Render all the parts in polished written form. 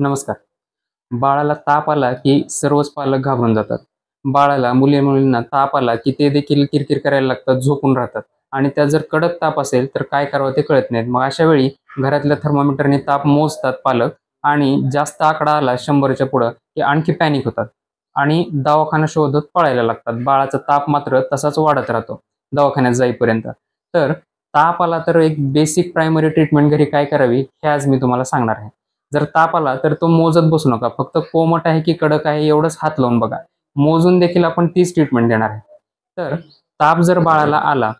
नमस्कार. बाळाला ताप आला की सर्वच पालक घाबरून जातात. बाळाला मुलींना ताप आला की ते देखील किरकिर करायला लागतात, झोपून राहतात आणि त्यात जर कडक ताप असेल तर काय करावं ते कळत नाहीत. मग अशा वेळी घरातल्या थर्मामीटरने ताप मोजतात पालक आणि जास्त आकडा आला 100च्या पुढं की आणखी पॅनिक होतात आणि दवाखाना शोधत पळायला लागतात. बाळाचा ताप मात्र तसाच वाढत राहतो दवाखान्यात जाईपर्यंत. तर ताप आला तर एक बेसिक प्रायमरी ट्रीटमेंट घरी काय करावी हे आज मी तुम्हाला सांगणार आहे. जर ताप आला तर तो मोजत बसू नका. फक्त कोमट आहे की कडक आहे एवढंच हात लावून बघा. मोजून देखील आपण तीच ट्रीटमेंट देणार आहे. तर ताप जर बाळाला आला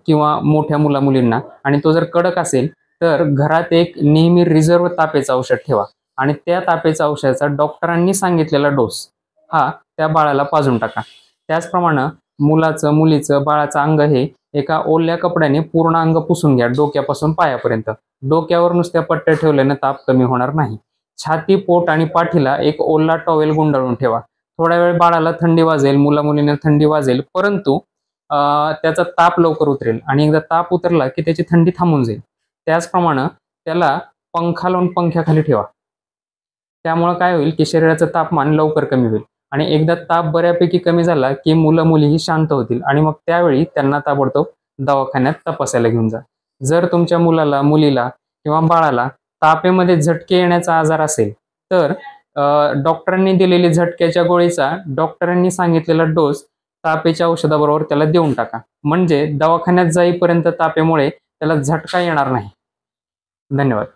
किंवा मोठ्या मुलींना आणि तो जर कडक असेल तर घरात एक नेहमी रिझर्व्ह तापेचं औषध ठेवा आणि त्या तापेच्या औषधाचा डॉक्टरांनी सांगितलेला डोस हा त्या बाळाला पाजून टाका. त्याचप्रमाणे मुलीचं बाळाचं अंग हे एका ओल्या कपड्याने पूर्ण अंग पुसून घ्या, डोक्यापासून पायापर्यंत. डोक्यावर नुसत्या पट्ट्या ठेवल्याने ताप कमी होणार नाही. छाती, पोट आणि पाठीला एक ओला टॉवेल गुंडाळून ठेवा. थोड्या वेळ बाळाला थंडी वाजेल, मुलींना थंडी वाजेल, परंतु त्याचा ताप लवकर उतरेल आणि एकदा ताप उतरला की त्याची थंडी थांबून जाईल. त्याचप्रमाणे त्याला पंखा लावून पंख्याखाली ठेवा. त्यामुळे काय होईल की शरीराचं तापमान लवकर कमी होईल आणि एकदा ताप बऱ्यापैकी कमी झाला की मुलीही शांत होतील आणि मग त्यावेळी त्यांना ताबडतोब दवाखान्यात तपासायला घेऊन जा. जर तुमच्या मुलीला किंवा बाळाला तापेमध्ये झटके येण्याचा आजार असेल तर डॉक्टरांनी दिलेली झटक्याच्या गोळीचा डॉक्टरांनी सांगितलेला डोस तापेच्या औषधाबरोबर त्याला देऊन टाका. म्हणजे दवाखान्यात जाईपर्यंत तापेमुळे त्याला झटका येणार नाही. धन्यवाद.